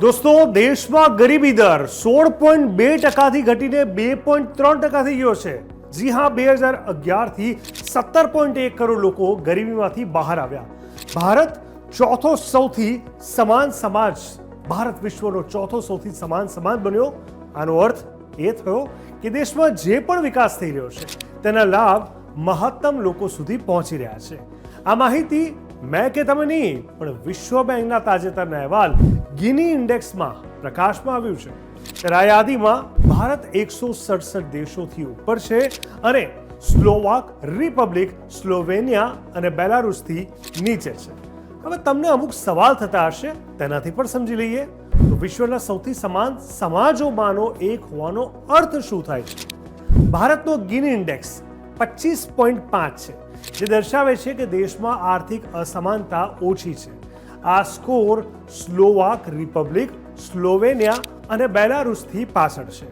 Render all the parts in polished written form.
દોસ્તો, દેશમાં ગરીબી દર 16.2%થી ઘટીને 2.3% થઈ ગયો છે. જી હા, 2011થી 17.1 કરોડ લોકો ગરીબીમાંથી બહાર આવ્યા. ભારત ચોથો સૌથી સમાન સમાજ ભારત વિશ્વનો ચોથો સૌથી સમાન સમાજ બન્યો. આનો અર્થ એ થયો કે દેશમાં જે પણ વિકાસ થઈ રહ્યો છે તેના લાભ મહત્તમ લોકો સુધી પહોંચી રહ્યા છે. આ માહિતી મેં કે તમે નહીં, પણ વિશ્વ બેંકના તાજેતરના અહેવાલ ગિની ઇન્ડેક્સમાં પ્રકાશમાં આવ્યું છે. ત્યારે આ યાદીમાં ભારત 167 દેશોથી ઉપર છે અને સ્લોવાક રિપબ્લિક, સ્લોવેનિયા અને બેલારુસથી નીચે છે. હવે તમને અમુક સવાલ થતા હશે, તેનાથી પણ સમજી લઈએ. તો વિશ્વના સૌથી સમાન સમાજોમાંનો એક હોવાનો અર્થ શું થાય છે? ભારતનો ગિની ઇન્ડેક્સ 25.5 છે, જે દર્શાવે છે કે દેશમાં આર્થિક અસમાનતા ઓછી છે. આ સ્કોર સ્લોવાક રિપબ્લિક, સ્લોવેનિયા અને બેલારુસથી પાછળ છે,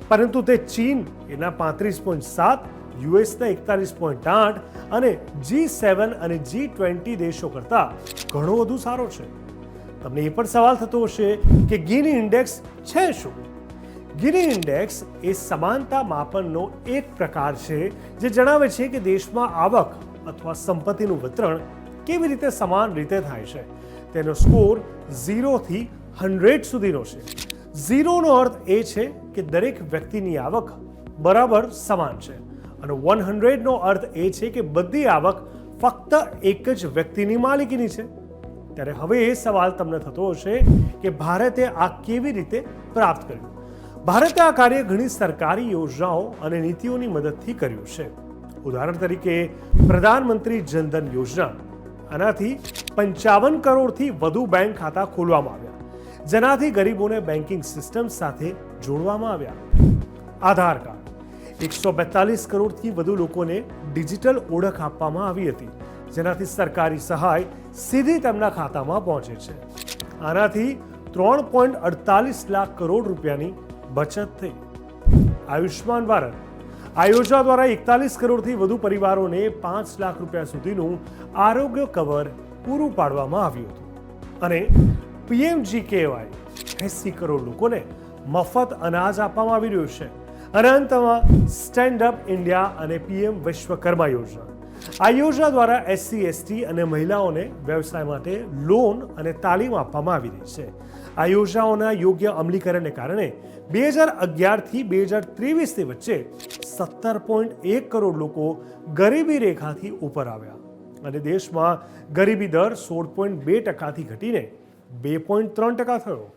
પરંતુ તે ચીન એના 35.7, યુએસના 41.8 અને G7 અને G20 દેશો કરતાં ઘણો વધુ સારો છે. તમને એ પણ સવાલ થતો હશે કે ગિની ઇન્ડેક્સ છે શું? ગિની ઇન્ડેક્સ એ સમાનતા માપનનો એક પ્રકાર છે જે જણાવે છે કે દેશમાં આવક અથવા સંપત્તિનું વિતરણ કેવી રીતે સમાન રીતે થાય છે. તેનો સ્કોર 0 થી 100 સુધીનો છે. 0નો અર્થ એ છે કે દરેક વ્યક્તિની આવક બરાબર સમાન છે અને 100નો અર્થ એ છે કે બધી આવક ફક્ત એક જ વ્યક્તિની માલિકીની છે. ત્યારે હવે એ સવાલ તમને થતો હશે કે ભારતે આ કેવી રીતે પ્રાપ્ત કર્યું? ભારતે આ કાર્ય ઘણી સરકારી યોજનાઓ અને નીતિઓની મદદથી કર્યું છે. ઉદાહરણ તરીકે પ્રધાનમંત્રી જનધન યોજના. આનાથી 55 કરોડથી વધુ બેંક ખાતા ખોલવામાં આવ્યા, જેનાથી ગરીબોને બેન્કિંગ સિસ્ટમ સાથે જોડવામાં આવ્યા. આધાર કાર્ડ. 142 કરોડથી વધુ લોકોને ડિજિટલ ઓળખ આપવામાં આવી હતી, જેનાથી સરકારી સહાય સીધી તેમના ખાતામાં પહોંચે છે. આનાથી 3.48 લાખ કરોડ રૂપિયાની બચત થઈ. આયુષ્માન ભારત. આ યોજના દ્વારા 41 કરોડથી વધુ પરિવારોને 5 લાખ રૂપિયા સુધીનું આરોગ્ય કવર પૂરું પાડવામાં આવ્યું હતું. અને PMGKY 80 કરોડ લોકોને મફત અનાજ આપવામાં આવી રહ્યું છે. અને અંતમાં સ્ટેન્ડ અપ ઇન્ડિયા અને PM વિશ્વકર્મા યોજના. આ યોજના દ્વારા SC/ST અને મહિલાઓને વ્યવસાય માટે લોન અને તાલીમ આપવામાં આવી રહી છે. આ યોજનાઓના યોગ્ય અમલીકરણને કારણે 2011થી 2023ની વચ્ચે 17.1 કરોડ લોકો ગરીબી રેખાથી ઉપર આવ્યા અને દેશમાં ગરીબી દર 16.2%થી ઘટીને 2.3% થયો.